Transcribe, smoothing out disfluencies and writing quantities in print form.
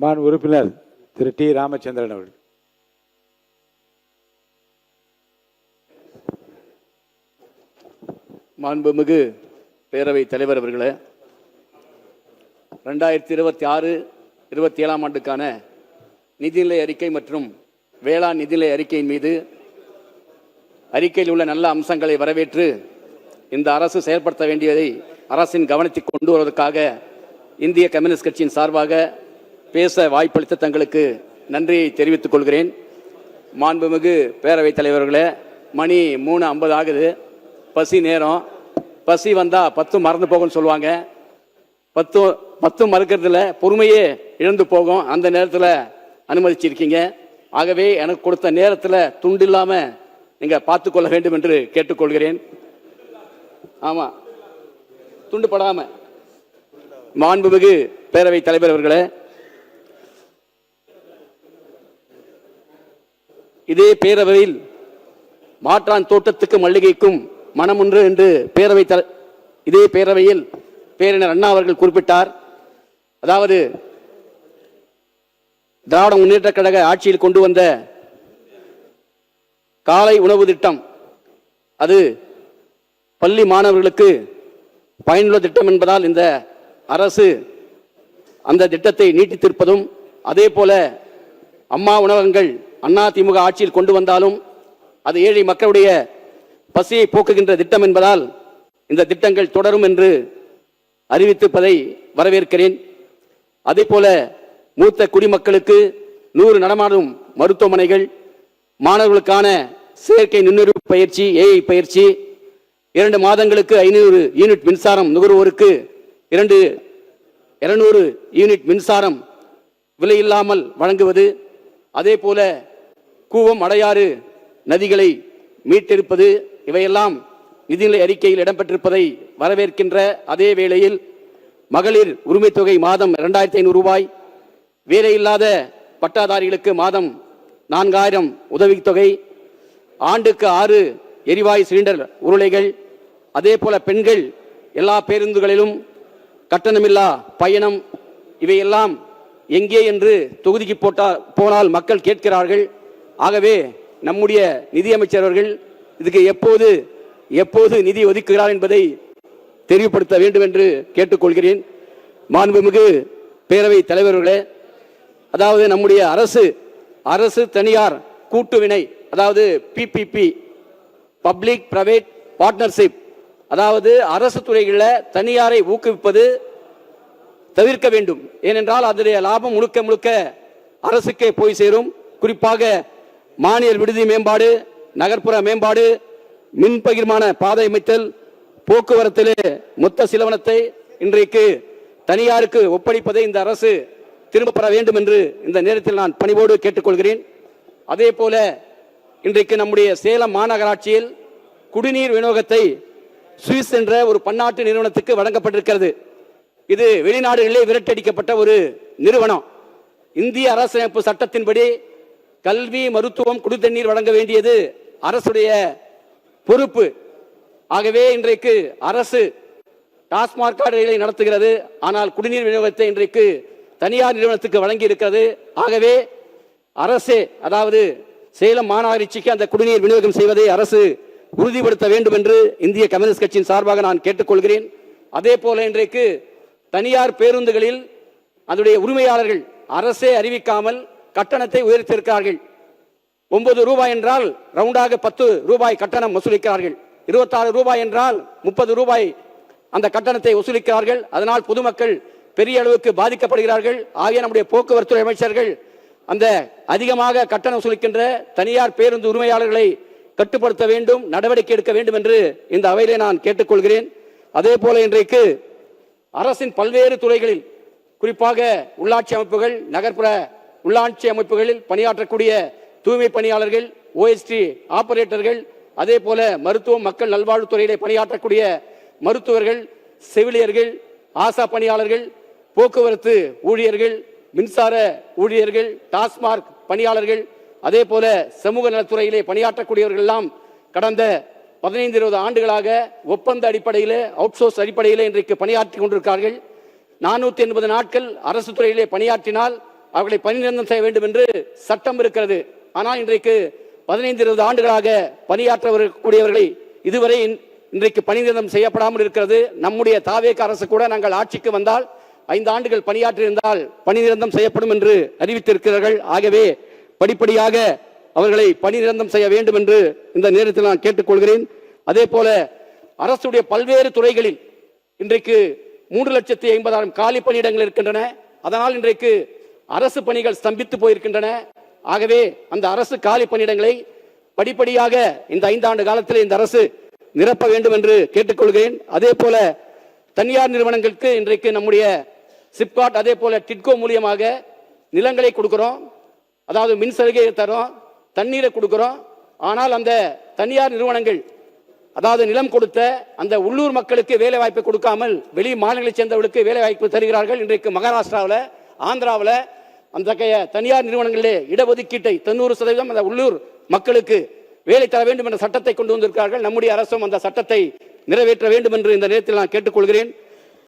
மாண்பு உறுப்பினர் திரு டி ராமச்சந்திரன் அவர்கள். மாண்புமிகு பேரவைத் தலைவர் அவர்களே, 2026-27 ஆண்டுக்கான நிதிநிலை அறிக்கை மற்றும் வேளாண் நிதிநிலை அறிக்கையின் மீது அறிக்கையில் உள்ள நல்ல அம்சங்களை வரவேற்று இந்த அரசு செயல்படுத்த வேண்டியதை அரசின் கவனத்தில் கொண்டு வருவதற்காக இந்திய கம்யூனிஸ்ட் கட்சியின் சார்பாக பேச வாய்ப்பளித்த தங்களுக்கு நன்றியை தெரிவித்துக் கொள்கிறேன். மாண்புமிகு பேரவைத் தலைவர்களே, மணி 3:50 ஆகுது. பசி நேரம். பசி வந்தால் 10 மறந்து போகும்னு சொல்லுவாங்க. 10 மறுக்கிறதுல பொறுமையே இழந்து போகும். அந்த நேரத்தில் அனுமதிச்சிருக்கீங்க. ஆகவே எனக்கு கொடுத்த நேரத்தில் துண்டு இல்லாமல் நீங்கள் பார்த்துக்கொள்ள வேண்டும் என்று கேட்டுக்கொள்கிறேன். ஆமாம், துண்டு படாமல். மாண்புமிகு பேரவைத் தலைவர் அவர்களே, இதே பேரவையில் மாற்றான் தோட்டத்துக்கு மல்லிகைக்கும் மனமுன்று என்று இதே பேரவையில் பேரறிஞர் அண்ணா அவர்கள் குறிப்பிட்டார். அதாவது திராவிட முன்னேற்ற கழக ஆட்சியில் கொண்டு வந்த காலை உணவு திட்டம், அது பள்ளி மாணவர்களுக்கு பயனுள்ள திட்டம் என்பதால் இந்த அரசு அந்த திட்டத்தை நீட்டித்திருப்பதும், அதே போல அம்மா உணவகங்கள் அதிமுக ஆட்சியில் கொண்டு வந்தாலும் அது ஏழை மக்களுடைய பசியை போக்குகின்ற திட்டம் என்பதால் இந்த திட்டங்கள் தொடரும் என்று அறிவித்திருப்பதை வரவேற்கிறேன். அதே போல மூத்த குடிமக்களுக்கு 100 நடமாடும் மருத்துவமனைகள், மாணவர்களுக்கான செயற்கை நுண்ணறிவு பயிற்சி, ஏஐ பயிற்சி, 2 மாதங்களுக்கு 500 யூனிட் மின்சாரம் நுகர்வோருக்கு 200 யூனிட் மின்சாரம் விலையில்லாமல் வழங்குவது, அதே போல கூவம், அடையாறு நதிகளை மீட்டெடுப்பது, இவையெல்லாம் நிதிநிலை அறிக்கையில் இடம்பெற்றிருப்பதை வரவேற்கின்ற அதே வேளையில் மகளிர் உரிமை தொகை மாதம் 2500 ரூபாய், வேலையில்லாத பட்டாதாரிகளுக்கு மாதம் 4000 உதவித்தொகை, ஆண்டுக்கு 6 எரிவாயு சிலிண்டர் உருளைகள், அதே போல பெண்கள் எல்லா பேருந்துகளிலும் கட்டணமில்லா பயணம், இவையெல்லாம் எங்கே என்று தொகுதிக்கு போனால் மக்கள் கேட்கிறார்கள். ஆகவே நம்முடைய நிதியமைச்சர் அவர்கள் இதுக்கு எப்போது நிதி ஒதுக்குகிறார் என்பதை தெரியப்படுத்த வேண்டும் என்று கேட்டுக்கொள்கிறேன். மாண்புமிகு பேரவை தலைவர்களே, அதாவது நம்முடைய அரசு தனியார் கூட்டுவினை, அதாவது பிபிபி, பப்ளிக் பிரைவேட் பார்ட்னர்ஷிப், அதாவது அரசு துறைகளில் தனியாரை ஊக்குவிப்பது தவிர்க்க வேண்டும். ஏனென்றால் அதனுடைய லாபம் முழுக்க அரசுக்கே போய் சேரும். குறிப்பாக மாநில விடுதி மேம்பாடு, நகர்ப்புற மேம்பாடு, மின் பகிர்மான பாதை அமைத்தல், போக்குவரத்திலே மொத்த செலவினத்தை இன்றைக்கு தனியாருக்கு ஒப்படைப்பதை இந்த அரசு திரும்ப பெற வேண்டும் என்று இந்த நேரத்தில் நான் பணிவோடு கேட்டுக்கொள்கிறேன். அதே போல இன்றைக்கு நம்முடைய சேலம் மாநகராட்சியில் குடிநீர் விநியோகத்தை சுவிஸ் என்ற ஒரு பன்னாட்டு நிறுவனத்துக்கு வழங்கப்பட்டிருக்கிறது. இது வெளிநாடுகளிலே விரட்டடிக்கப்பட்ட ஒரு நிறுவனம். இந்திய அரசியலமைப்பு சட்டத்தின்படி கல்வி, மருத்துவம், குடித்தண்ணீர் வழங்க வேண்டியது அரசுடைய பொறுப்பு. ஆகவே இன்றைக்கு அரசு டாஸ்மாக் கடைகளை நடத்துகிறது. ஆனால் குடிநீர் விநியோகத்தை இன்றைக்கு தனியார் நிறுவனத்துக்கு வழங்கி இருக்கிறது. ஆகவே அரசே, அதாவது சேலம் மாநகராட்சிக்கு அந்த குடிநீர் விநியோகம் செய்வதை அரசு உறுதிப்படுத்த வேண்டும் என்று இந்திய கம்யூனிஸ்ட் கட்சியின் சார்பாக நான் கேட்டுக்கொள்கிறேன். அதே போல இன்றைக்கு தனியார் பேருந்துகளில் அதனுடைய உரிமையாளர்கள் அரசே அறிவிக்காமல் கட்டணத்தை உயர்த்தியிருக்கிறார்கள். 9 ரூபாய் என்றால் ரவுண்டாக 10 ரூபாய் கட்டணம் வசூலிக்கிறார்கள். 26 ரூபாய் என்றால் 30 ரூபாய் அந்த கட்டணத்தை வசூலிக்கிறார்கள். அதனால் பொதுமக்கள் பெரிய அளவுக்கு பாதிக்கப்படுகிறார்கள். ஆகிய நம்முடைய போக்குவரத்து அமைச்சர்கள் அந்த அதிகமாக கட்டணம் வசூலிக்கின்ற தனியார் பேருந்து உரிமையாளர்களை கட்டுப்படுத்த வேண்டும், நடவடிக்கை எடுக்க வேண்டும் என்று இந்த அவையிலே நான் கேட்டுக்கொள்கிறேன். அதே போல இன்றைக்கு அரசின் பல்வேறு துறைகளில், குறிப்பாக உள்ளாட்சி அமைப்புகள், நகர்ப்புற உள்ளாட்சி அமைப்புகளில் பணியாற்றக்கூடிய தூய்மை பணியாளர்கள், ஓஎஸ்டி ஆபரேட்டர்கள், அதே போல மருத்துவம், மக்கள் நல்வாழ்வுத்துறையிலே பணியாற்றக்கூடிய மருத்துவர்கள், செவிலியர்கள், ஆசா பணியாளர்கள், போக்குவரத்து ஊழியர்கள், மின்சார ஊழியர்கள், டாஸ்மாக் பணியாளர்கள், அதே போல சமூக நலத்துறையிலே பணியாற்றக்கூடியவர்கள் எல்லாம் கடந்த 15-20 ஆண்டுகளாக ஒப்பந்த அடிப்படையில், அவுட்சோர்ஸ் அடிப்படையில் இன்றைக்கு பணியாற்றி கொண்டிருக்கிறார்கள். 480 நாட்கள் அரசு துறையிலே பணியாற்றினால் அவர்களை பணி நிரந்தரம் செய்ய வேண்டும் என்று சட்டம் இருக்கிறது. ஆனால் இன்றைக்கு 15-20 ஆண்டுகளாக பணியாற்றக்கூடியவர்களை இதுவரை இன்றைக்கு பணி நிரந்தரம் செய்யப்படாமல் இருக்கிறது. நம்முடைய தாவேக அரசு கூட நாங்கள் ஆட்சிக்கு வந்தால் 5 ஆண்டுகள் பணியாற்றியிருந்தால் பணி நிரந்தரம் செய்யப்படும் என்று அறிவித்திருக்கிறார்கள். ஆகவே படிப்படியாக அவர்களை பணி நிரந்தரம் செய்ய வேண்டும் என்று இந்த நேரத்தில் நான் கேட்டுக்கொள்கிறேன். அதே போல அரசுடைய பல்வேறு துறைகளில் இன்றைக்கு 3,50,000 காலி பணியிடங்கள் இருக்கின்றன. அதனால் இன்றைக்கு அரசு பணிகள் ஸ்தம்பித்து போயிருக்கின்றன. ஆகவே அந்த அரசு காலி பணியிடங்களை படிப்படியாக இந்த 5 ஆண்டு காலத்தில் இந்த அரசு நிரப்ப வேண்டும் என்று கேட்டுக்கொள்கிறேன். அதே போல தனியார் நிறுவனங்களுக்கு இன்றைக்கு நம்முடைய சிப்காட் அதே போல டிட்கோ மூலியமாக நிலங்களை கொடுக்கிறோம், அதாவது மின் சலுகையை தரோம், தண்ணீரை கொடுக்கிறோம். ஆனால் அந்த தனியார் நிறுவனங்கள் அதாவது நிலம் கொடுத்த அந்த உள்ளூர் மக்களுக்கு வேலை வாய்ப்பை கொடுக்காமல் வெளி மாநிலங்களைச் சேர்ந்தவர்களுக்கு வேலை வாய்ப்பு தருகிறார்கள். இன்றைக்கு மகாராஷ்டிராவில், ஆந்திராவில் அந்த தனியார் நிறுவனங்களிலே இடஒதுக்கீட்டை 90% அந்த உள்ளூர் மக்களுக்கு வேலை தர வேண்டும் என்ற சட்டத்தை கொண்டு வந்திருக்கிறார்கள். நம்முடைய அரசும் அந்த சட்டத்தை நிறைவேற்ற வேண்டும் என்று இந்த நேரத்தில் நான் கேட்டுக்கொள்கிறேன்.